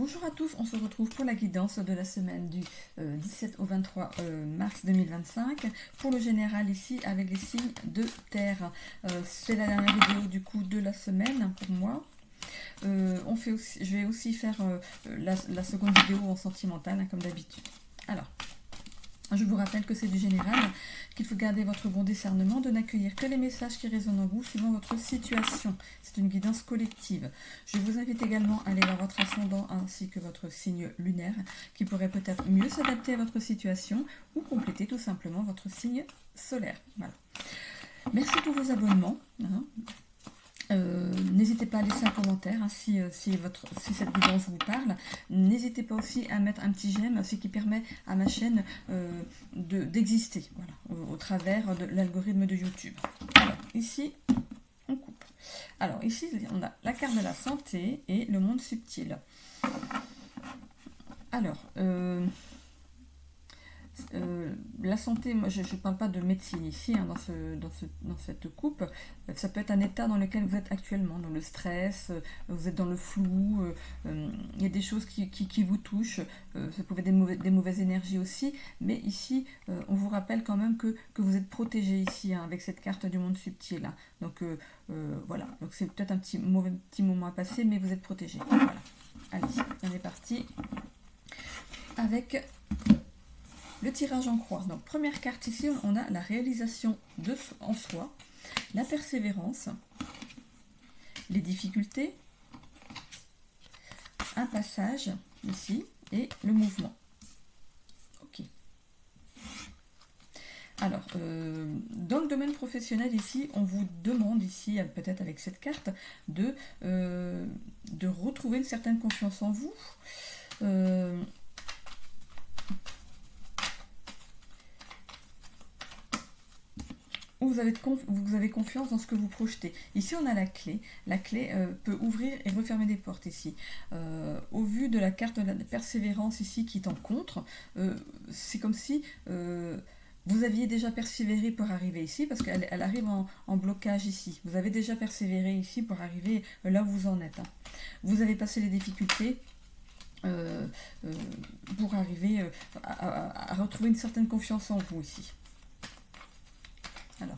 Bonjour à tous, on se retrouve pour la guidance de la semaine du 17 au 23 mars 2025 pour le général ici avec les signes de terre. C'est la dernière vidéo du coup de la semaine pour moi. Je vais aussi faire la seconde vidéo en sentimental comme d'habitude. Alors, je vous rappelle que c'est du général, qu'il faut garder votre bon discernement, de n'accueillir que les messages qui résonnent en vous suivant votre situation. C'est une guidance collective. Je vous invite également à aller voir votre ascendant ainsi que votre signe lunaire qui pourrait peut-être mieux s'adapter à votre situation ou compléter tout simplement votre signe solaire. Voilà. Merci pour vos abonnements. N'hésitez pas à laisser un commentaire si cette guidance vous parle. N'hésitez pas aussi à mettre un petit j'aime, ce qui permet à ma chaîne d'exister au travers de l'algorithme de YouTube. Alors ici, on coupe. Alors ici, on a la carte de la santé et le monde subtil. Alors, la santé, moi je ne parle pas de médecine ici, dans cette coupe. Ça peut être un état dans lequel vous êtes actuellement, dans le stress, vous êtes dans le flou, il y a des choses qui vous touchent, ça peut être des mauvaises énergies aussi, mais ici on vous rappelle quand même que vous êtes protégé ici avec cette carte du monde subtil. Donc voilà, donc c'est peut-être un petit moment à passer, mais vous êtes protégé. Voilà. Allez, on est parti avec le tirage en croix. Donc première carte ici, on a la réalisation en soi, la persévérance, les difficultés, un passage ici et le mouvement. Ok. Alors, dans le domaine professionnel ici, on vous demande ici, peut-être avec cette carte, de retrouver une certaine confiance en vous. Vous avez confiance dans ce que vous projetez. Ici, on a la clé. La clé peut ouvrir et refermer des portes ici. Au vu de la carte de la persévérance ici qui est en contre, c'est comme si vous aviez déjà persévéré pour arriver ici, parce qu'elle arrive en blocage ici. Vous avez déjà persévéré ici pour arriver là où vous en êtes. Vous avez passé les difficultés pour arriver à retrouver une certaine confiance en vous ici. Alors,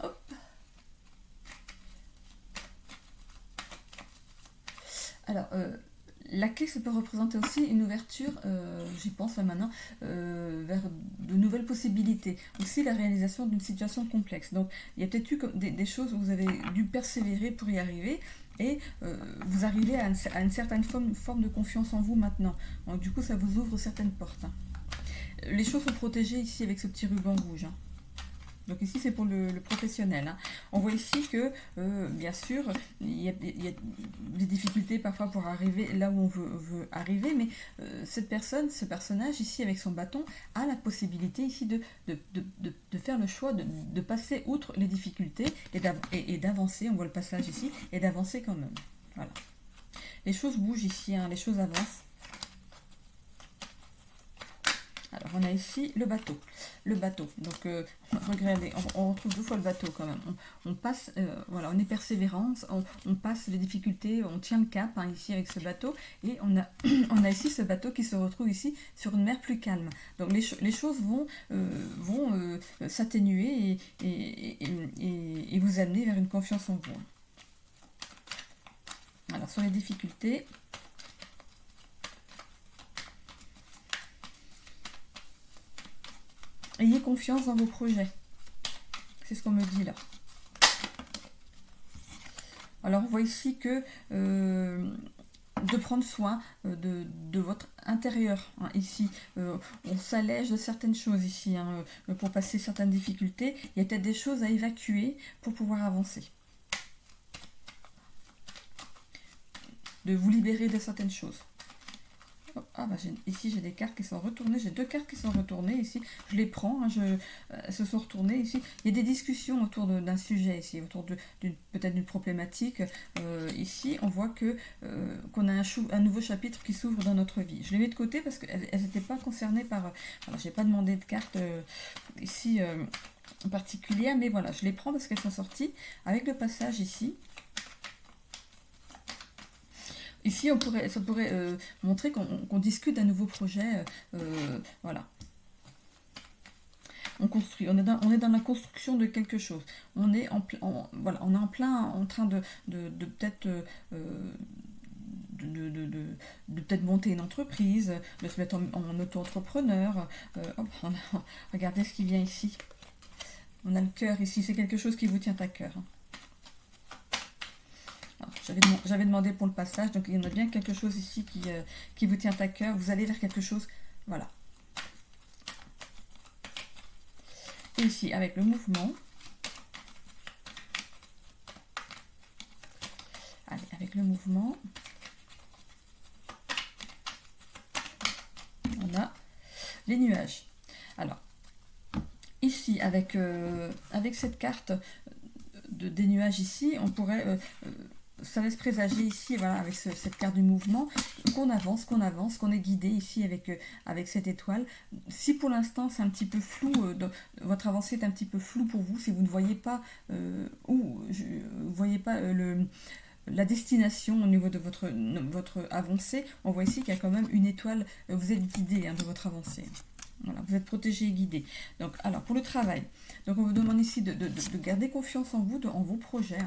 hop. Alors, la clé, ça peut représenter aussi une ouverture, j'y pense là maintenant, vers de nouvelles possibilités. Aussi la réalisation d'une situation complexe. Donc, il y a peut-être eu des choses où vous avez dû persévérer pour y arriver. Et vous arrivez à une certaine forme de confiance en vous maintenant. Donc, du coup, ça vous ouvre certaines portes. Les choses sont protégées ici avec ce petit ruban rouge. Donc ici c'est pour le professionnel. On voit ici que bien sûr il y a des difficultés parfois pour arriver là où on veut arriver, mais ce personnage ici avec son bâton a la possibilité ici de faire le choix de passer outre les difficultés et d'avancer. On voit le passage ici et d'avancer quand même. Voilà. Les choses bougent ici, les choses avancent. Alors, on a ici le bateau. Le bateau. Donc, regardez, on retrouve deux fois le bateau quand même. On passe, voilà, on est persévérant, on passe les difficultés, on tient le cap ici avec ce bateau. Et on a ici ce bateau qui se retrouve ici sur une mer plus calme. Donc, les choses vont s'atténuer et vous amener vers une confiance en vous. Alors, sur les difficultés... Ayez confiance dans vos projets. C'est ce qu'on me dit là. Alors on voit ici que de prendre soin de votre intérieur. Ici, on s'allège de certaines choses ici pour passer certaines difficultés. Il y a peut-être des choses à évacuer pour pouvoir avancer. De vous libérer de certaines choses. Ah bah ici j'ai des cartes qui sont retournées, j'ai deux cartes qui sont retournées ici, je les prends, elles se sont retournées ici. Il y a des discussions autour d'un sujet ici, autour peut-être d'une problématique. Ici on voit qu'on a un nouveau chapitre qui s'ouvre dans notre vie. Je les mets de côté parce qu'elles n'étaient pas concernées par... Voilà, j'ai pas demandé de cartes ici particulières, mais voilà, je les prends parce qu'elles sont sorties avec le passage ici. ici, ça pourrait montrer qu'on discute d'un nouveau projet. Voilà. On construit, on est dans la construction de quelque chose. On est voilà, on est en plein en train de peut-être de peut-être monter une entreprise, de se mettre en auto-entrepreneur. Regardez ce qui vient ici. On a le cœur ici, c'est quelque chose qui vous tient à cœur. J'avais demandé pour le passage, donc il y en a bien quelque chose ici qui vous tient à cœur. Vous allez vers quelque chose, voilà. Et ici, avec le mouvement. Allez, avec le mouvement. On a les nuages. Alors, ici, avec cette carte des nuages ici, on pourrait... ça laisse présager ici, voilà, avec cette carte du mouvement, qu'on avance, qu'on est guidé ici avec cette étoile. Si pour l'instant c'est un petit peu flou, votre avancée est un petit peu floue pour vous, si vous ne voyez pas la destination au niveau de votre avancée, on voit ici qu'il y a quand même une étoile, vous êtes guidé de votre avancée. Voilà, vous êtes protégé et guidé. Donc, alors, pour le travail, donc on vous demande ici de garder confiance en vous, en vos projets.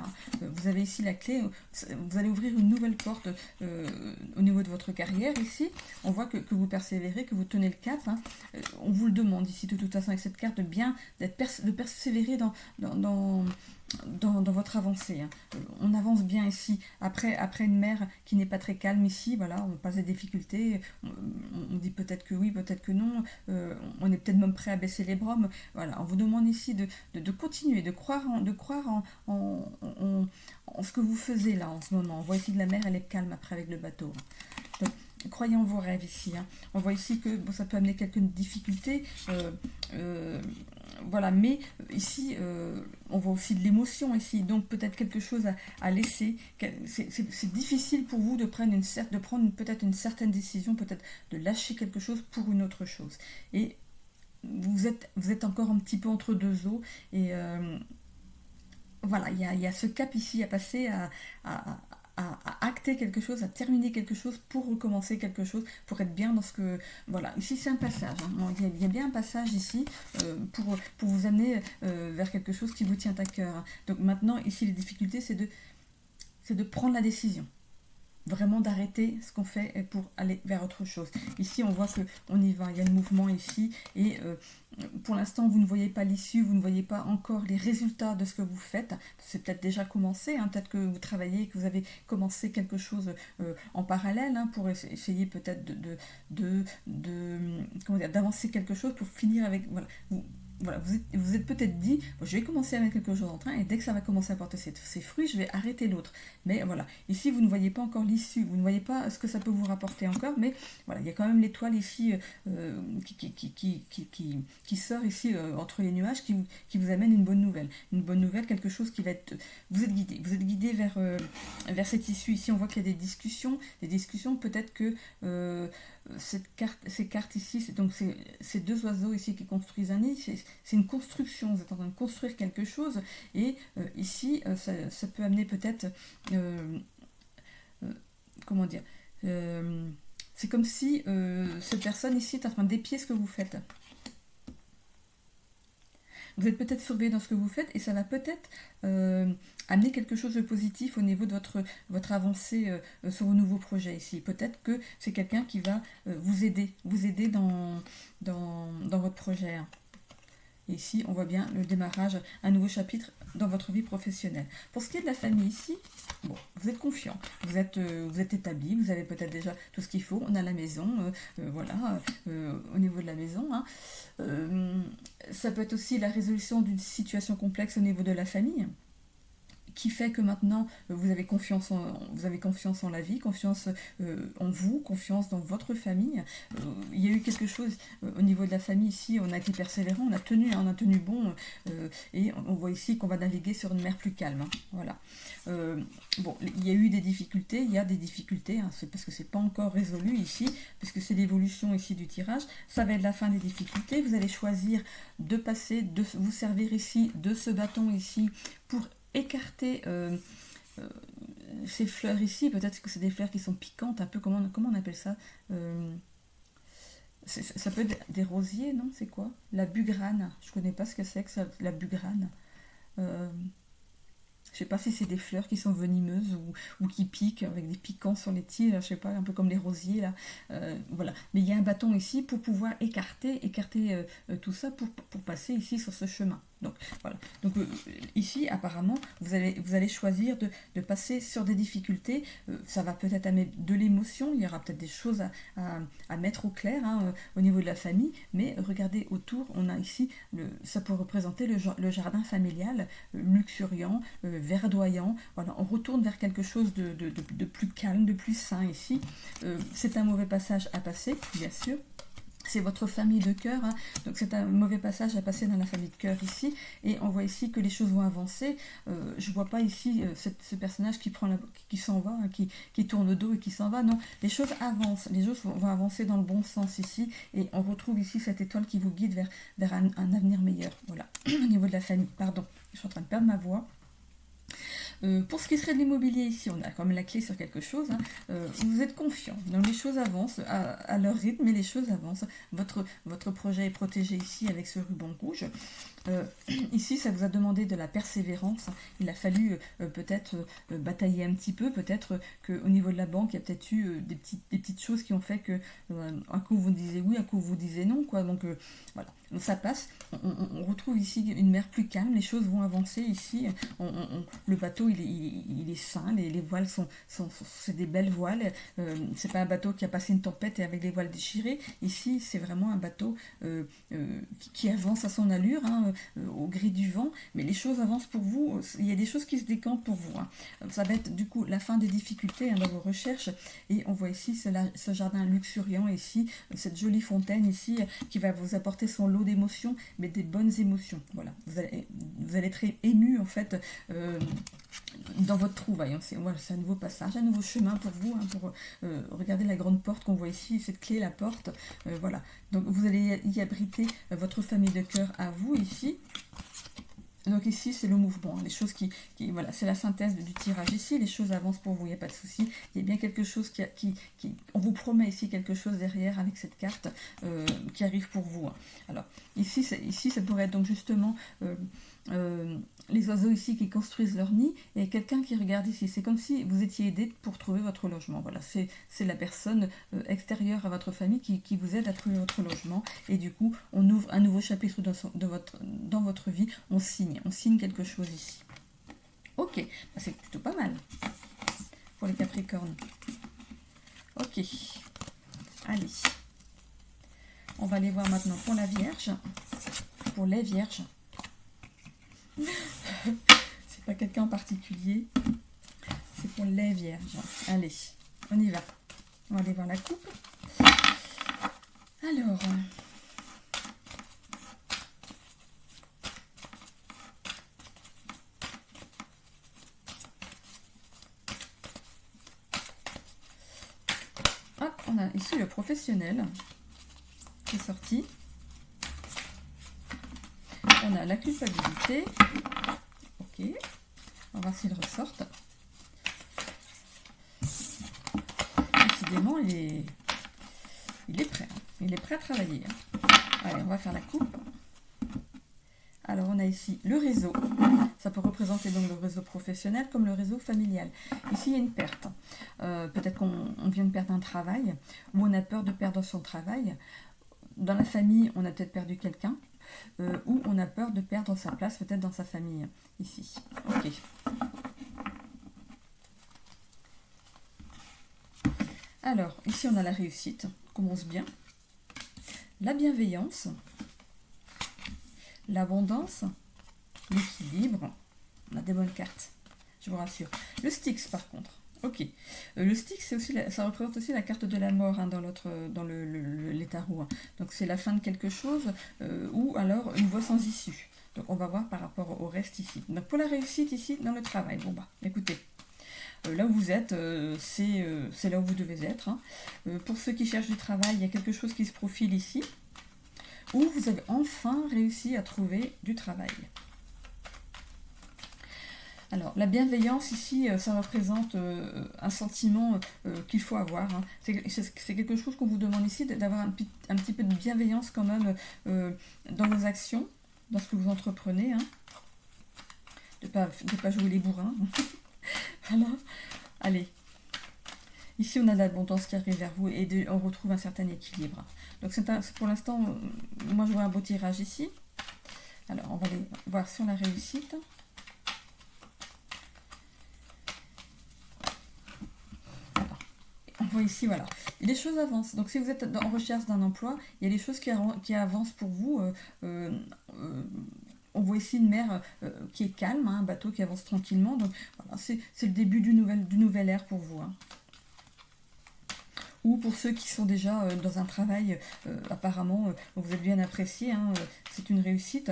Vous avez ici la clé, vous allez ouvrir une nouvelle porte au niveau de votre carrière ici. On voit que vous persévérez, que vous tenez le cap. On vous le demande ici, de toute façon, avec cette carte, de persévérer dans votre avancée. On avance bien ici. Après une mer qui n'est pas très calme ici, voilà, on passe des difficultés. On dit peut-être que oui, peut-être que non. On est peut-être même prêt à baisser les bras. Voilà, on vous demande ici de continuer, de croire en ce que vous faisiez là en ce moment. On voit ici que la mer, elle est calme après avec le bateau. Donc, croyez en vos rêves ici. On voit ici que ça peut amener quelques difficultés. Voilà, mais ici, on voit aussi de l'émotion ici, donc peut-être quelque chose à laisser. C'est difficile pour vous de prendre peut-être une certaine décision, peut-être de lâcher quelque chose pour une autre chose. Et vous êtes encore un petit peu entre deux eaux, et voilà, il y a ce cap ici à passer, à acter quelque chose, à terminer quelque chose pour recommencer quelque chose, pour être bien dans ce que... Voilà, ici c'est un passage. Il y a bien un passage ici pour vous amener vers quelque chose qui vous tient à cœur. Donc maintenant, ici, les difficultés, c'est de prendre la décision. Vraiment d'arrêter ce qu'on fait pour aller vers autre chose. Ici, on voit qu'on y va, il y a le mouvement ici, et pour l'instant, vous ne voyez pas l'issue, vous ne voyez pas encore les résultats de ce que vous faites. C'est peut-être déjà commencé, peut-être que vous travaillez, que vous avez commencé quelque chose en parallèle, pour essayer peut-être d'avancer quelque chose pour finir avec... Voilà, vous êtes peut-être dit, je vais commencer à mettre quelque chose en train, et dès que ça va commencer à porter ses fruits, je vais arrêter l'autre. Mais voilà, ici vous ne voyez pas encore l'issue, vous ne voyez pas ce que ça peut vous rapporter encore, mais voilà, il y a quand même l'étoile ici qui sort ici entre les nuages, qui vous amène une bonne nouvelle. Une bonne nouvelle, quelque chose qui va être... Vous êtes guidé vers cette issue. Ici, on voit qu'il y a des discussions, peut-être que ces cartes ici, donc ces deux oiseaux ici qui construisent un nid, c'est une construction, vous êtes en train de construire quelque chose, et ici ça peut amener peut-être comment dire, c'est comme si cette personne ici est en train d'épier ce que vous faites. Vous êtes peut-être surveillé dans ce que vous faites, et ça va peut-être amener quelque chose de positif au niveau de votre avancée sur vos nouveaux projets ici. Peut-être que c'est quelqu'un qui va vous aider dans votre projet. Et ici, on voit bien le démarrage, un nouveau chapitre dans votre vie professionnelle. Pour ce qui est de la famille ici, bon, vous êtes confiant, vous êtes établi, vous avez peut-être déjà tout ce qu'il faut. On a la maison, voilà, au niveau de la maison. Ça peut être aussi la résolution d'une situation complexe au niveau de la famille, qui fait que maintenant vous avez confiance en la vie, confiance en vous, confiance dans votre famille. Il y a eu quelque chose au niveau de la famille ici, on a été persévérant, on a tenu bon, et on voit ici qu'on va naviguer sur une mer plus calme. Voilà. Bon, il y a eu des difficultés, c'est parce que c'est pas encore résolu ici, puisque c'est l'évolution ici du tirage. Ça va être la fin des difficultés. Vous allez choisir de vous servir ici de ce bâton ici pour écarter ces fleurs ici, peut-être que c'est des fleurs qui sont piquantes, un peu, comment on appelle ça? Ça peut être des rosiers, non? C'est quoi? La bugrane. Je connais pas ce que c'est que ça, la bugrane. Euh, je sais pas si c'est des fleurs qui sont venimeuses ou qui piquent avec des piquants sur les tiges, je sais pas, un peu comme les rosiers là. Voilà. Mais il y a un bâton ici pour pouvoir écarter tout ça pour passer ici sur ce chemin. Donc voilà. Donc ici, apparemment, vous allez choisir de passer sur des difficultés. Ça va peut-être amener de l'émotion. Il y aura peut-être des choses à mettre au clair hein, au niveau de la famille. Mais regardez autour, on a ici, ça peut représenter le jardin familial, luxuriant, verdoyant. Voilà, on retourne vers quelque chose de plus calme, de plus sain ici. C'est un mauvais passage à passer, bien sûr. C'est votre famille de cœur, hein. Donc c'est un mauvais passage à passer dans la famille de cœur ici, et on voit ici que les choses vont avancer. Je vois pas ici ce personnage qui s'en va, hein, qui tourne le dos et qui s'en va. Non, les choses avancent, les choses vont avancer dans le bon sens ici, et on retrouve ici cette étoile qui vous guide vers un avenir meilleur. Voilà, au niveau de la famille, pardon, je suis en train de perdre ma voix. Pour ce qui serait de l'immobilier ici, on a quand même la clé sur quelque chose. Hein. Vous êtes confiant, donc les choses avancent à leur rythme, mais les choses avancent. Votre projet est protégé ici avec ce ruban rouge. Ici, ça vous a demandé de la persévérance. Il a fallu peut-être batailler un petit peu. Peut-être qu'au niveau de la banque, il y a peut-être eu des petites choses qui ont fait que un coup vous disiez oui, un coup vous disiez non. Quoi. Donc voilà, donc ça passe. On retrouve ici une mer plus calme. Les choses vont avancer ici. Le bateau, il est sain. Les voiles c'est des belles voiles. C'est pas un bateau qui a passé une tempête et avec les voiles déchirées. Ici, c'est vraiment un bateau qui avance à son allure. Hein, au gré du vent, mais les choses avancent pour vous, il y a des choses qui se décantent pour vous. Hein. Ça va être du coup la fin des difficultés hein, dans vos recherches, et on voit ici ce jardin luxuriant ici, cette jolie fontaine ici, qui va vous apporter son lot d'émotions, mais des bonnes émotions. Voilà, vous allez être ému en fait dans votre trouvaille. Hein. C'est un nouveau passage, un nouveau chemin pour vous, hein, pour regarder la grande porte qu'on voit ici, cette clé, la porte, voilà. Donc vous allez y abriter votre famille de cœur à vous ici. Donc ici, c'est le mouvement, les choses voilà, c'est la synthèse du tirage ici, les choses avancent pour vous, il n'y a pas de souci. Il y a bien quelque chose on vous promet ici quelque chose derrière avec cette carte qui arrive pour vous. Hein. Alors, ici, ça pourrait être donc justement les oiseaux ici qui construisent leur nid et quelqu'un qui regarde ici. C'est comme si vous étiez aidé pour trouver votre logement. Voilà, c'est la personne extérieure à votre famille qui vous aide à trouver votre logement. Et du coup, on ouvre un nouveau chapitre dans votre vie. On signe quelque chose ici. Ok, bah, c'est plutôt pas mal pour les Capricornes. Ok, allez. On va aller voir maintenant pour la Vierge. Pour les Vierges. C'est pas quelqu'un en particulier. C'est pour les Vierges. Allez, on y va. On va aller voir la coupe. Alors... on a ici le professionnel qui est sorti. On a la culpabilité. Ok. On va voir s'il ressortent. Décidément, il est prêt. Il est prêt à travailler. Allez, on va faire la coupe. Alors, on a ici le réseau. Ça peut représenter donc le réseau professionnel comme le réseau familial. Ici, il y a une perte. Peut-être qu'on vient de perdre un travail ou on a peur de perdre son travail. Dans la famille, on a peut-être perdu quelqu'un ou on a peur de perdre sa place peut-être dans sa famille. Ici. Ok. Alors, ici, on a la réussite. On commence bien. La bienveillance. L'abondance, l'équilibre, on a des bonnes cartes, je vous rassure. Le Styx par contre, ok. Le Styx, ça représente aussi la carte de la mort hein, dans les tarots. Hein. Donc c'est la fin de quelque chose ou alors une voie sans issue. Donc on va voir par rapport au reste ici. Donc pour la réussite ici dans le travail, bon bah écoutez. Là où vous êtes, c'est là où vous devez être. Hein. Pour ceux qui cherchent du travail, il y a quelque chose qui se profile ici. Où vous avez enfin réussi à trouver du travail. Alors, la bienveillance ici, ça représente un sentiment qu'il faut avoir, hein. C'est quelque chose qu'on vous demande ici, d'avoir un petit peu de bienveillance quand même dans vos actions, dans ce que vous entreprenez, hein. De pas jouer les bourrins. Voilà. Allez. Ici, on a l'abondance qui arrive vers vous et on retrouve un certain équilibre. Donc, pour l'instant, moi, je vois un beau tirage ici. Alors, on va aller voir sur la réussite. On voit ici, voilà. Et les choses avancent. Donc, si vous êtes en recherche d'un emploi, il y a des choses qui avancent pour vous. On voit ici une mer qui est calme, hein, un bateau qui avance tranquillement. Donc, voilà, c'est le début du nouvel ère pour vous, hein. Ou pour ceux qui sont déjà dans un travail, apparemment, vous êtes bien apprécié, hein, c'est une réussite.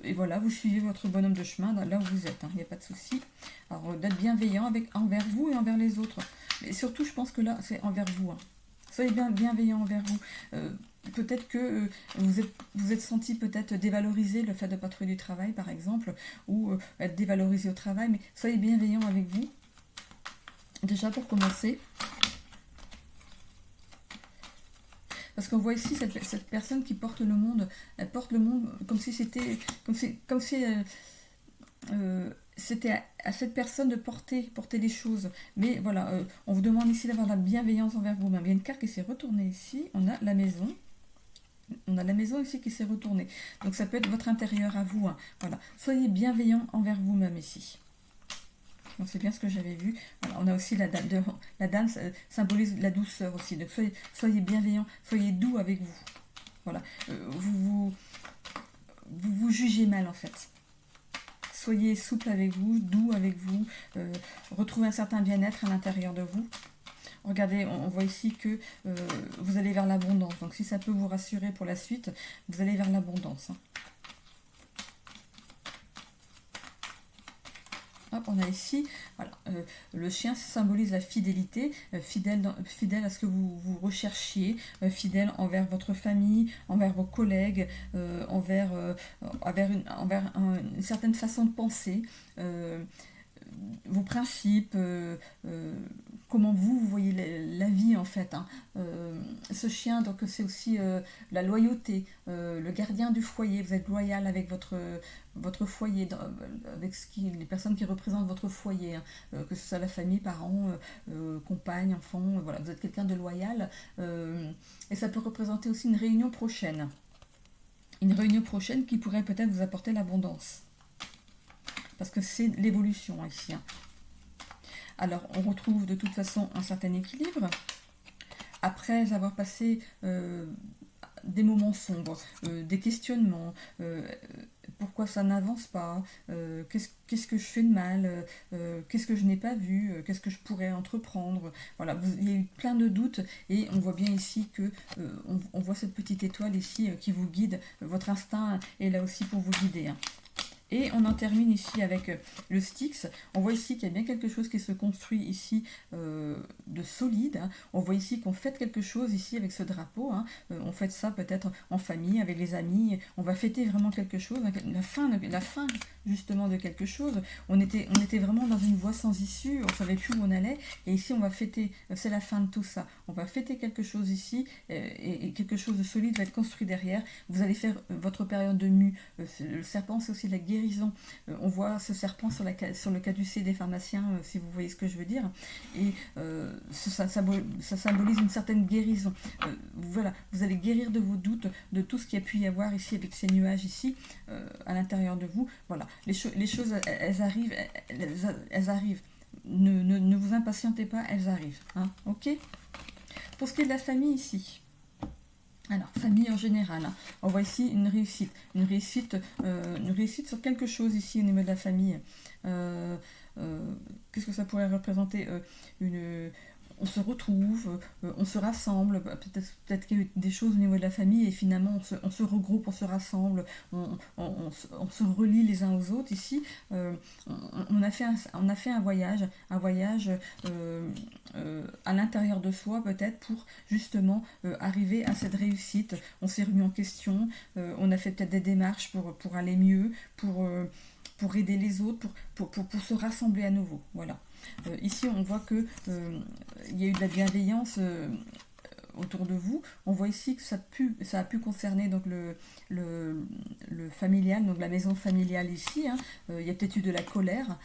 Et voilà, vous suivez votre bonhomme de chemin là où vous êtes, hein, il n'y a pas de souci. Alors, d'être bienveillant envers vous et envers les autres. Mais surtout, je pense que là, c'est envers vous, hein. Soyez bienveillant envers vous. Peut-être que vous êtes senti peut-être dévalorisé le fait de ne pas trouver du travail, par exemple, ou être dévalorisé au travail, mais soyez bienveillant avec vous. Déjà, pour commencer. Parce qu'on voit ici cette personne qui porte le monde, elle porte le monde comme si c'était, c'était à cette personne de porter les choses. Mais voilà, on vous demande ici d'avoir la bienveillance envers vous-même. Il y a une carte qui s'est retournée ici, on a la maison. On a la maison ici qui s'est retournée. Donc ça peut être votre intérieur à vous, hein. Voilà. Soyez bienveillant envers vous-même ici. Donc c'est bien ce que j'avais vu. Voilà, on a aussi la dame. La dame symbolise la douceur aussi. Donc soyez bienveillant, soyez doux avec vous. Voilà. Vous jugez mal en fait. Soyez souple avec vous, doux avec vous. Retrouvez un certain bien-être à l'intérieur de vous. Regardez, on voit ici que vous allez vers l'abondance. Donc si ça peut vous rassurer pour la suite, vous allez vers l'abondance, hein. Hop, on a ici, voilà, le chien symbolise la fidélité, fidèle à ce que vous recherchiez, fidèle envers votre famille, envers vos collègues, envers une certaine façon de penser, vos principes, comment vous voyez la vie en fait, hein. Ce chien, donc c'est aussi la loyauté, le gardien du foyer. Vous êtes loyal avec votre foyer, avec les personnes qui représentent votre foyer, hein, que ce soit la famille, parents, compagne, enfants, voilà, vous êtes quelqu'un de loyal, et ça peut représenter aussi une réunion prochaine qui pourrait peut-être vous apporter l'abondance, parce que c'est l'évolution ici, hein. Alors, on retrouve de toute façon un certain équilibre. Après avoir passé des moments sombres, des questionnements, pourquoi ça n'avance pas, qu'est-ce que je fais de mal, qu'est-ce que je n'ai pas vu, qu'est-ce que je pourrais entreprendre. Voilà, il y a eu plein de doutes et on voit bien ici que on voit cette petite étoile ici qui vous guide. Votre instinct est là aussi pour vous guider, hein. Et on en termine ici avec le Styx. On voit ici qu'il y a bien quelque chose qui se construit ici de solide, hein. On voit ici qu'on fête quelque chose ici avec ce drapeau, hein. On fête ça peut-être en famille, avec les amis. On va fêter vraiment quelque chose, la fin justement de quelque chose. On était vraiment dans une voie sans issue, on ne savait plus où on allait. Et ici on va fêter, c'est la fin de tout ça. On va fêter quelque chose ici et quelque chose de solide va être construit derrière. Vous allez faire votre période de mue. Le serpent, c'est aussi la guérison. On voit ce serpent sur le caducée des pharmaciens, si vous voyez ce que je veux dire. Et ça symbolise une certaine guérison. Voilà, vous allez guérir de vos doutes, de tout ce qu'il y a pu y avoir ici avec ces nuages ici, à l'intérieur de vous. Voilà, les choses, elles arrivent. Elles arrivent. Ne vous impatientez pas, elles arrivent, hein, ok. Pour ce qui est de la famille ici, alors, famille en général, hein. On voit ici une réussite sur quelque chose ici au niveau de la famille. Qu'est-ce que ça pourrait représenter, on se retrouve, on se rassemble, peut-être qu'il y a eu des choses au niveau de la famille et finalement on se regroupe, on se rassemble, on se relie les uns aux autres ici. On a fait un voyage à l'intérieur de soi peut-être pour justement arriver à cette réussite. On s'est remis en question, on a fait peut-être des démarches pour aller mieux, pour pour aider les autres, pour se rassembler à nouveau. Voilà. Ici, on voit que il y a eu de la bienveillance autour de vous. On voit ici que ça a pu concerner donc le familial, donc la maison familiale ici. Hein. Il y a peut-être eu de la colère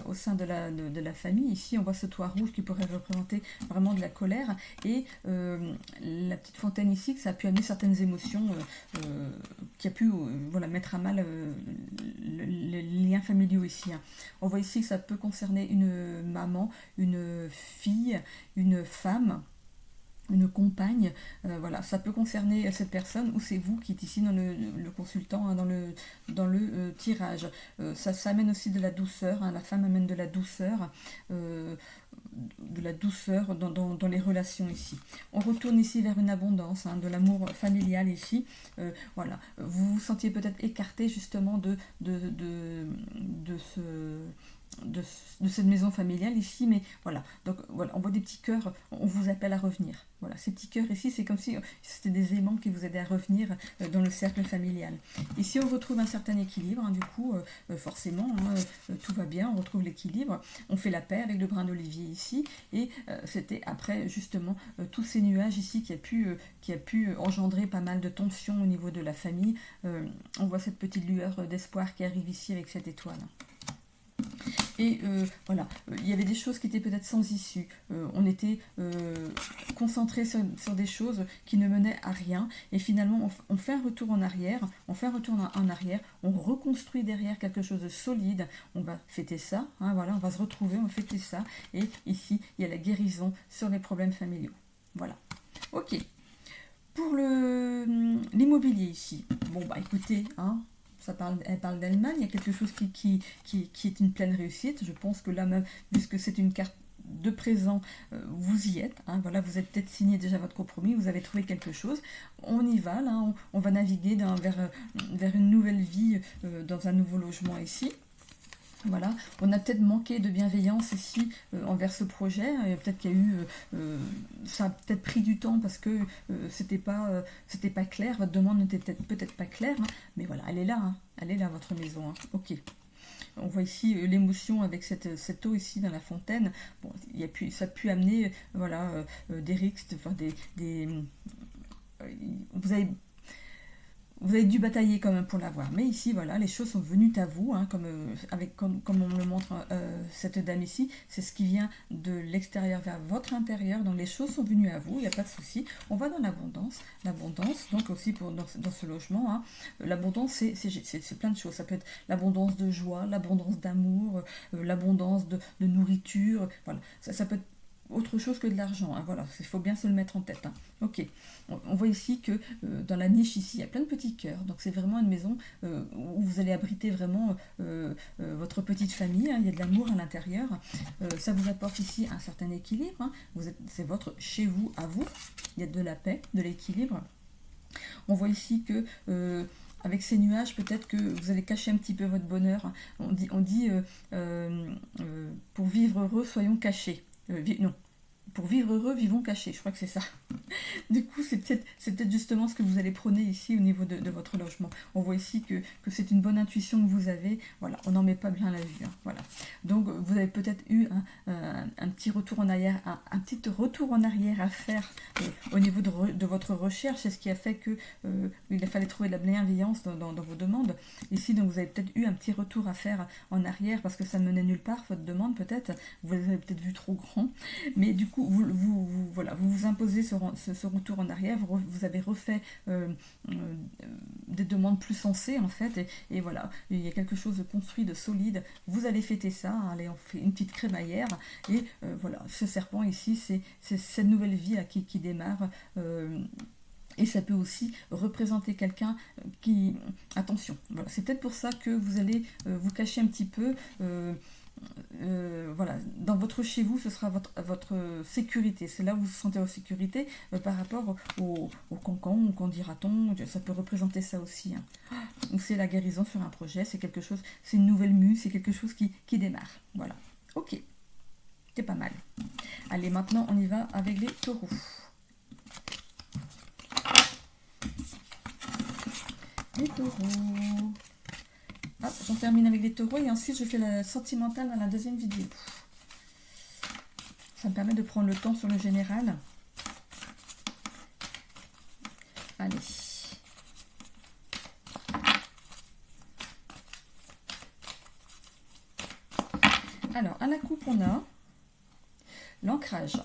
au sein de la famille. Ici, on voit ce toit rouge qui pourrait représenter vraiment de la colère. Et la petite fontaine ici, que ça a pu amener certaines émotions qui a pu voilà, mettre à mal les liens familiaux ici. Hein. On voit ici que ça peut concerner une maman, une fille, une femme, une compagne, voilà, ça peut concerner cette personne ou c'est vous qui êtes ici dans le consultant, hein, dans le tirage. Ça amène aussi de la douceur, hein, la femme amène de la douceur dans les relations ici. On retourne ici vers une abondance, hein, de l'amour familial ici. Voilà, vous vous sentiez peut-être écarté justement de cette maison familiale ici, mais voilà, donc voilà, on voit des petits cœurs, on vous appelle à revenir. Voilà, ces petits cœurs ici, c'est comme si c'était des aimants qui vous aidaient à revenir dans le cercle familial. Ici, on retrouve un certain équilibre, hein, du coup, forcément, hein, tout va bien, on retrouve l'équilibre, on fait la paix avec le brin d'olivier ici, et c'était après, justement, tous ces nuages ici qui a pu engendrer pas mal de tensions au niveau de la famille. On voit cette petite lueur d'espoir qui arrive ici avec cette étoile. Et voilà, il y avait des choses qui étaient peut-être sans issue. On était concentré sur des choses qui ne menaient à rien. Et finalement, on fait un retour en arrière. On reconstruit derrière quelque chose de solide. On va fêter ça. Hein, voilà, on va se retrouver, on va fêter ça. Et ici, il y a la guérison sur les problèmes familiaux. Voilà. Ok. Pour l'immobilier ici. Bon, bah écoutez, hein. Elle parle d'Allemagne, il y a quelque chose qui est une pleine réussite. Je pense que là même, puisque c'est une carte de présent, vous y êtes. Hein, voilà, vous avez peut-être signé déjà votre compromis, vous avez trouvé quelque chose. On y va, là, on va naviguer vers une nouvelle vie, dans un nouveau logement ici. Voilà, on a peut-être manqué de bienveillance ici envers ce projet. Peut-être qu'il y a eu, ça a peut-être pris du temps parce que c'était pas clair. Votre demande n'était peut-être pas claire, hein, mais voilà, elle est là, votre maison. Hein. Ok. On voit ici l'émotion avec cette eau ici dans la fontaine. Bon, ça a pu amener, voilà, des risques, enfin vous avez dû batailler quand même pour l'avoir. Mais ici, voilà, les choses sont venues à vous, hein, comme on me le montre cette dame ici. C'est ce qui vient de l'extérieur vers votre intérieur. Donc les choses sont venues à vous, il n'y a pas de souci. On va dans l'abondance. L'abondance, donc aussi dans ce logement. Hein. L'abondance, c'est plein de choses. Ça peut être l'abondance de joie, l'abondance d'amour, l'abondance de nourriture. Voilà, ça peut être autre chose que de l'argent, hein, voilà, il faut bien se le mettre en tête. Hein. Ok, on voit ici que dans la niche ici, il y a plein de petits cœurs, donc c'est vraiment une maison où vous allez abriter vraiment votre petite famille, hein, il y a de l'amour à l'intérieur, ça vous apporte ici un certain équilibre, hein, c'est votre chez vous à vous, il y a de la paix, de l'équilibre. On voit ici que avec ces nuages, peut-être que vous allez cacher un petit peu votre bonheur. On dit pour vivre heureux, soyons cachés. Non, pour vivre heureux, vivons cachés, je crois que c'est ça. Du coup, c'est peut-être justement ce que vous allez prôner ici au niveau de votre logement. On voit ici que c'est une bonne intuition que vous avez. Voilà, on n'en met pas bien la vue. Hein, voilà. Donc, vous avez peut-être eu un petit retour en arrière, un petit retour en arrière à faire au niveau de votre recherche. C'est ce qui a fait que il a fallu trouver de la bienveillance dans vos demandes. Ici, donc, vous avez peut-être eu un petit retour à faire en arrière parce que ça ne menait nulle part, votre demande peut-être. Vous l'avez peut-être vu trop grand. Mais du coup, vous imposez ce retour en arrière, vous avez refait des demandes plus sensées en fait, et voilà, il y a quelque chose de construit, de solide, vous allez fêter ça, hein, allez, on fait une petite crémaillère, et voilà, ce serpent ici, c'est cette nouvelle vie là, qui démarre, et ça peut aussi représenter quelqu'un qui... Attention, voilà, c'est peut-être pour ça que vous allez vous cacher un petit peu... voilà, dans votre chez vous, ce sera votre sécurité. C'est là où vous vous sentez en sécurité par rapport au cancan, qu'en dira-t-on, ça peut représenter ça aussi. Hein. Ou c'est la guérison sur un projet, c'est quelque chose, c'est une nouvelle mue, c'est quelque chose qui démarre. Voilà. Ok. C'est pas mal. Allez, maintenant on y va avec les taureaux. Les taureaux. Hop, j'en termine avec les taureaux et ensuite je fais la sentimentale dans la deuxième vidéo. Ça me permet de prendre le temps sur le général. Allez. Alors, à la coupe, on a l'ancrage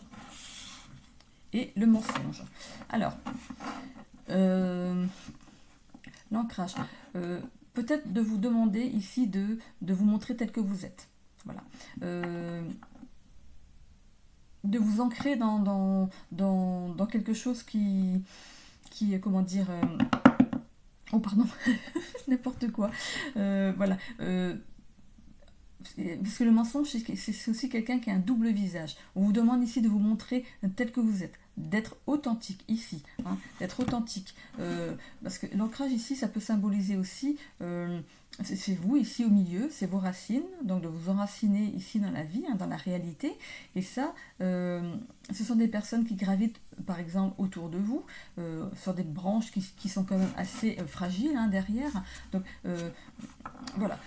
et le mensonge. Alors, l'ancrage. Peut-être de vous demander ici de vous montrer tel que vous êtes. Voilà. De vous ancrer dans quelque chose qui comment dire... oh, pardon, n'importe quoi. Voilà. Parce que le mensonge, c'est aussi quelqu'un qui a un double visage. On vous demande ici de vous montrer tel que vous êtes, d'être authentique ici, hein, d'être authentique. Parce que l'ancrage ici, ça peut symboliser aussi, c'est vous ici au milieu, c'est vos racines, donc de vous enraciner ici dans la vie, hein, dans la réalité. Et ça, ce sont des personnes qui gravitent, par exemple, autour de vous, sur des branches qui sont quand même assez fragiles, hein, derrière. Donc, voilà.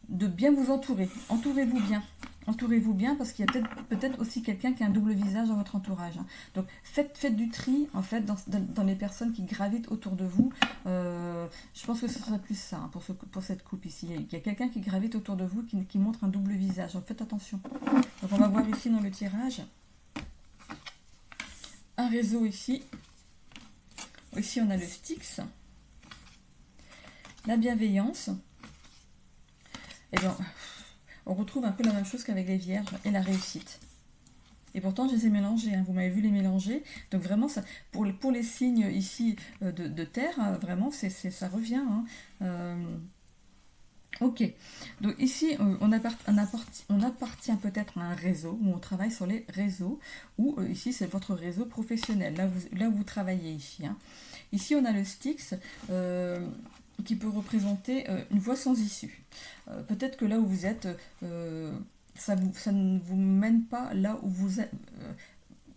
De bien vous entourer. Entourez-vous bien. Entourez-vous bien parce qu'il y a peut-être aussi quelqu'un qui a un double visage dans votre entourage. Hein. Donc faites du tri en fait dans les personnes qui gravitent autour de vous. Je pense que ce serait plus ça, hein, pour cette coupe ici. Il y a quelqu'un qui gravite autour de vous qui montre un double visage. Donc faites attention. Donc on va voir ici dans le tirage un réseau ici. Ici on a le Styx, la bienveillance. Et bien, on retrouve un peu la même chose qu'avec les vierges et la réussite. Et pourtant, je les ai mélangés, hein. Vous m'avez vu les mélanger. Donc vraiment, ça, pour les signes ici de terre, vraiment, ça revient. Hein. Ok. Donc ici, on appartient peut-être à un réseau, où on travaille sur les réseaux, ou ici, c'est votre réseau professionnel, là où vous travaillez ici. Hein. Ici, on a le Styx, qui peut représenter une voie sans issue. Peut-être que là où vous êtes, ça ne vous mène pas là où vous êtes.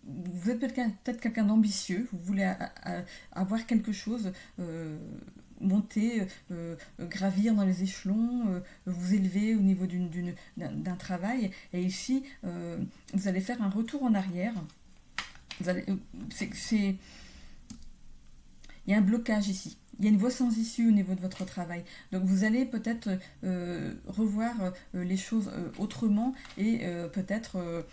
Vous êtes peut-être quelqu'un d'ambitieux, vous voulez avoir quelque chose, monter, gravir dans les échelons, vous élever au niveau d'un travail. Et ici, vous allez faire un retour en arrière. Il y a un blocage ici. Il y a une voie sans issue au niveau de votre travail. Donc vous allez peut-être revoir les choses autrement et peut-être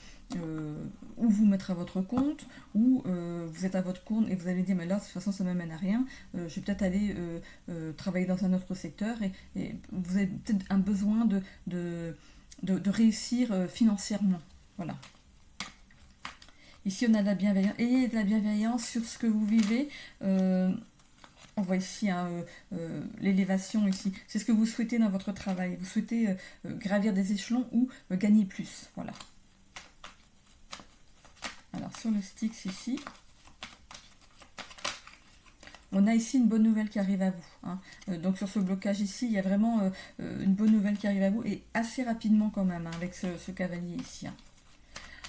ou vous mettre à votre compte, ou vous êtes à votre compte et vous allez dire mais là de toute façon ça ne m'amène à rien, je vais peut-être aller travailler dans un autre secteur et vous avez peut-être un besoin de réussir financièrement. Voilà. Ici on a de la bienveillance. Ayez de la bienveillance sur ce que vous vivez. On voit ici hein, l'élévation ici. C'est ce que vous souhaitez dans votre travail. Vous souhaitez gravir des échelons ou gagner plus. Voilà. Alors sur le Styx ici, on a ici une bonne nouvelle qui arrive à vous. Hein. Donc sur ce blocage ici, il y a vraiment une bonne nouvelle qui arrive à vous et assez rapidement quand même hein, avec ce cavalier ici. Hein.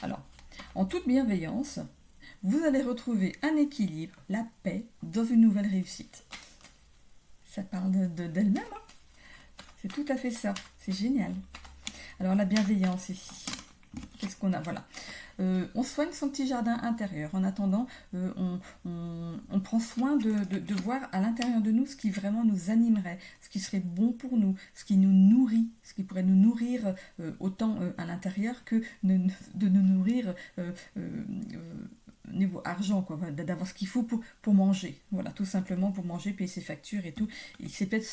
Alors, en toute bienveillance, vous allez retrouver un équilibre, la paix, dans une nouvelle réussite. Ça parle d'elle-même. Hein. C'est tout à fait ça. C'est génial. Alors, la bienveillance ici. Qu'est-ce qu'on a? Voilà. On soigne son petit jardin intérieur. En attendant, on prend soin de voir à l'intérieur de nous ce qui vraiment nous animerait, ce qui serait bon pour nous, ce qui nous nourrit, ce qui pourrait nous nourrir autant à l'intérieur que de nous nourrir niveau argent, quoi, d'avoir ce qu'il faut pour manger. Voilà, tout simplement pour manger, payer ses factures et tout. Et c'est peut-être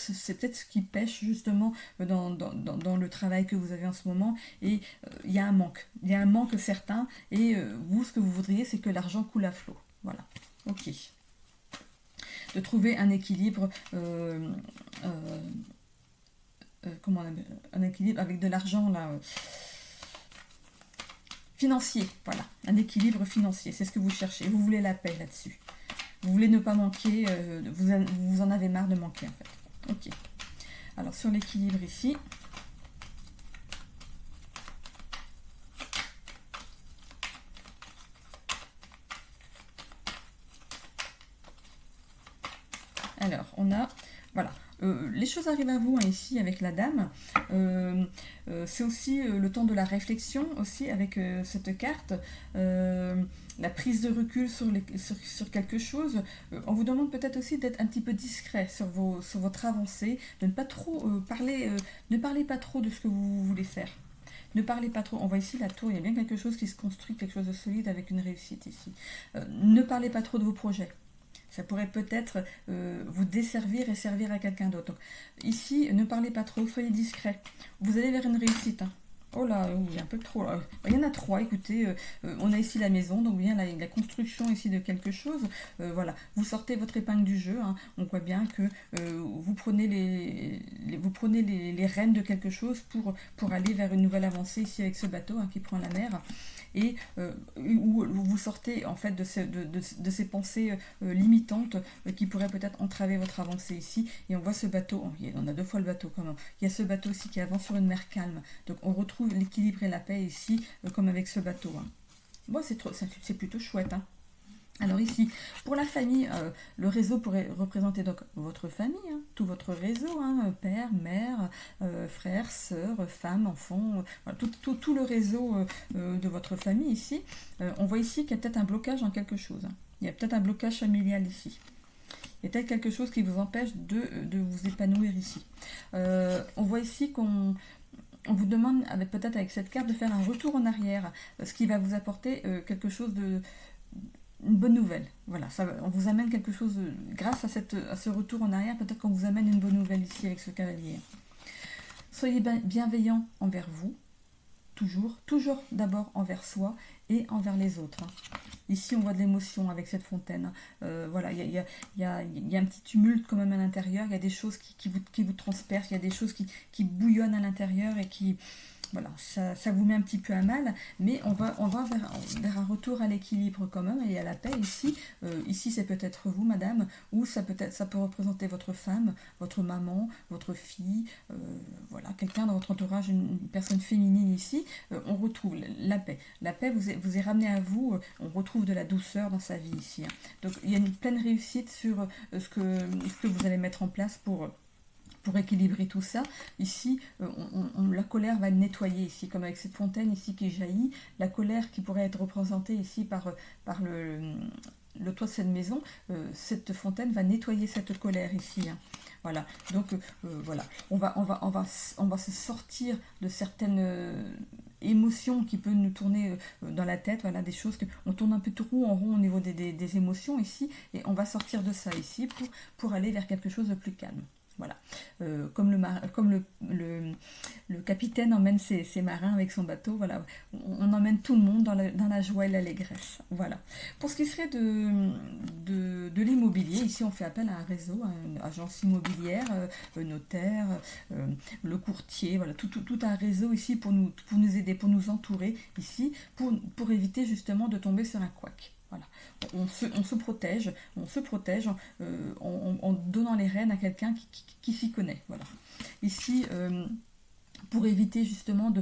ce qui pêche justement dans le travail que vous avez en ce moment. Et il y a un manque. Il y a un manque certain. Et vous, ce que vous voudriez, c'est que l'argent coule à flot. Voilà. Ok. De trouver un équilibre. Comment on appelle, un équilibre avec de l'argent là. Financier, voilà, un équilibre financier, c'est ce que vous cherchez. Vous voulez la paix là-dessus. Vous voulez ne pas manquer, vous en avez marre de manquer en fait. Ok. Alors sur l'équilibre ici. Alors on a, voilà, Les choses arrivent à vous, hein, ici avec la dame. C'est aussi le temps de la réflexion aussi avec cette carte. La prise de recul sur quelque chose. On vous demande peut-être aussi d'être un petit peu discret sur votre avancée, de ne pas trop parler, ne parlez pas trop de ce que vous voulez faire. Ne parlez pas trop. On voit ici la tour, il y a bien quelque chose qui se construit, quelque chose de solide avec une réussite ici. Ne parlez pas trop de vos projets. Ça pourrait peut-être vous desservir et servir à quelqu'un d'autre. Donc, ici, ne parlez pas trop, soyez discret. Vous allez vers une réussite. Hein. Oh là, il y a un peu trop. Là. Il y en a trois, écoutez. On a ici la maison, donc bien la construction ici de quelque chose. Voilà, vous sortez votre épingle du jeu. Hein. On voit bien que vous prenez les rênes de quelque chose pour aller vers une nouvelle avancée ici avec ce bateau hein, qui prend la mer. Et où vous sortez en fait de ces pensées limitantes qui pourraient peut-être entraver votre avancée ici. Et on voit ce bateau, on a deux fois le bateau quand même. Il y a ce bateau aussi qui avance sur une mer calme. Donc on retrouve l'équilibre et la paix ici, comme avec ce bateau. Hein. Bon, c'est plutôt chouette. Hein. Alors ici, pour la famille, le réseau pourrait représenter donc votre famille, hein, tout votre réseau, hein, père, mère, frères, sœurs, femmes, enfants, voilà, tout le réseau de votre famille ici. On voit ici qu'il y a peut-être un blocage dans quelque chose. Hein. Il y a peut-être un blocage familial ici. Il y a peut-être quelque chose qui vous empêche de vous épanouir ici. On voit ici qu'on vous demande, peut-être avec cette carte, de faire un retour en arrière, ce qui va vous apporter quelque chose une bonne nouvelle. Voilà, on vous amène quelque chose, grâce à ce retour en arrière, peut-être qu'on vous amène une bonne nouvelle ici avec ce cavalier. Soyez bienveillant envers vous, toujours d'abord envers soi et envers les autres. Ici, on voit de l'émotion avec cette fontaine. Voilà, il y a un petit tumulte quand même à l'intérieur, il y a des choses qui vous transpercent, il y a des choses qui bouillonnent à l'intérieur et qui... Voilà, ça vous met un petit peu à mal, mais on va vers un retour à l'équilibre quand même et à la paix ici. Ici, c'est peut-être vous, madame, ou ça peut représenter votre femme, votre maman, votre fille, voilà, quelqu'un dans votre entourage, une personne féminine ici. On retrouve la paix. La paix vous est ramenée à vous, on retrouve de la douceur dans sa vie ici. Hein. Donc, il y a une pleine réussite sur ce que vous allez mettre en place pour équilibrer tout ça. Ici, la colère va nettoyer ici, comme avec cette fontaine ici qui jaillit, la colère qui pourrait être représentée ici par le toit de cette maison, cette fontaine va nettoyer cette colère ici. Hein. Voilà, donc voilà, on va se sortir de certaines émotions qui peuvent nous tourner dans la tête, voilà, des choses on tourne un peu trop en rond au niveau des émotions ici, et on va sortir de ça ici pour aller vers quelque chose de plus calme. Voilà, comme le capitaine emmène ses marins avec son bateau, voilà, on emmène tout le monde dans la joie et l'allégresse. Voilà. Pour ce qui serait de l'immobilier, ici on fait appel à un réseau, à une agence immobilière, notaire, le courtier, voilà, tout un réseau ici pour nous aider, pour nous entourer ici, pour éviter justement de tomber sur un couac. Voilà. On se protège en donnant les rênes à quelqu'un qui s'y connaît. Voilà. Ici, pour éviter justement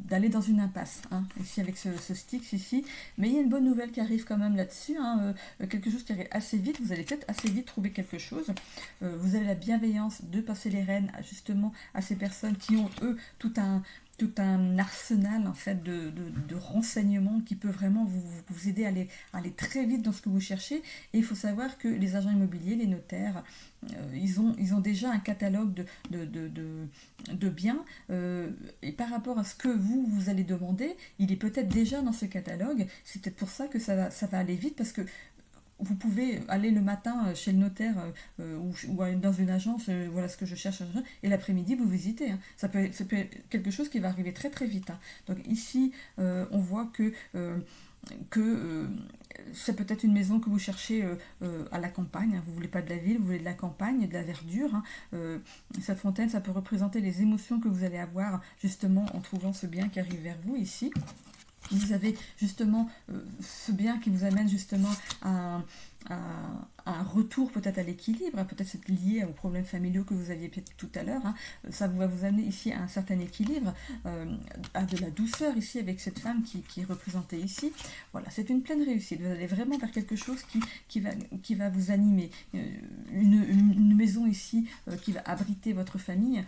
d'aller dans une impasse, hein, ici avec ce Styx ici. Mais il y a une bonne nouvelle qui arrive quand même là-dessus, hein, quelque chose qui arrive assez vite, vous allez peut-être assez vite trouver quelque chose. Vous avez la bienveillance de passer les rênes justement à ces personnes qui ont, eux, tout un arsenal en fait de renseignements qui peut vraiment vous aider à aller très vite dans ce que vous cherchez. Et il faut savoir que les agents immobiliers, les notaires, ils ont déjà un catalogue de biens, et par rapport à ce que vous allez demander, il est peut-être déjà dans ce catalogue. C'est peut-être pour ça que ça va aller vite, parce que vous pouvez aller le matin chez le notaire ou dans une agence, voilà ce que je cherche, et l'après-midi vous visitez. Hein. Ça peut être quelque chose qui va arriver très très vite. Hein. Donc ici, on voit que c'est peut-être une maison que vous cherchez à la campagne. Hein. Vous ne voulez pas de la ville, vous voulez de la campagne, de la verdure. Hein. Cette fontaine, ça peut représenter les émotions que vous allez avoir justement en trouvant ce bien qui arrive vers vous ici. Vous avez justement ce bien qui vous amène justement à un retour peut-être à l'équilibre, hein, peut-être c'est lié aux problèmes familiaux que vous aviez tout à l'heure, hein. Ça va vous amener ici à un certain équilibre, à de la douceur ici avec cette femme qui est représentée ici. Voilà, c'est une pleine réussite, vous allez vraiment vers quelque chose qui va vous animer, une maison ici qui va abriter votre famille,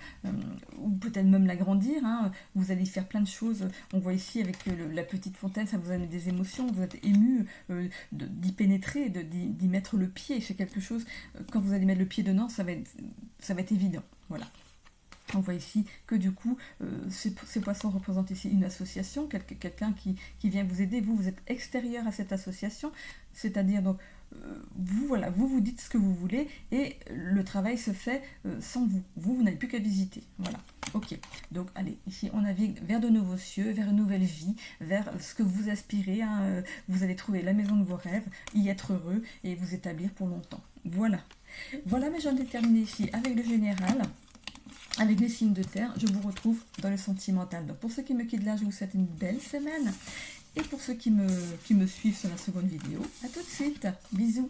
ou peut-être même l'agrandir, hein. Vous allez faire plein de choses, on voit ici avec la petite fontaine, ça vous amène des émotions, vous êtes ému d'y pénétrer, d'y mettre le pied. C'est quelque chose, quand vous allez mettre le pied dedans, ça va être évident. Voilà. On voit ici que du coup, ces poissons représentent ici une association, quelqu'un qui vient vous aider. Vous êtes extérieur à cette association, c'est-à-dire donc vous dites ce que vous voulez et le travail se fait sans vous. Vous n'avez plus qu'à visiter. Voilà. Ok. Donc allez, ici on navigue vers de nouveaux cieux, vers une nouvelle vie, vers ce que vous aspirez, hein. Vous allez trouver la maison de vos rêves, y être heureux et vous établir pour longtemps. Voilà. Voilà, mais j'en ai terminé ici avec le général. Avec les signes de terre, je vous retrouve dans le sentimental. Donc pour ceux qui me quittent là, je vous souhaite une belle semaine. Et pour ceux qui me suivent sur la seconde vidéo, à tout de suite. Bisous.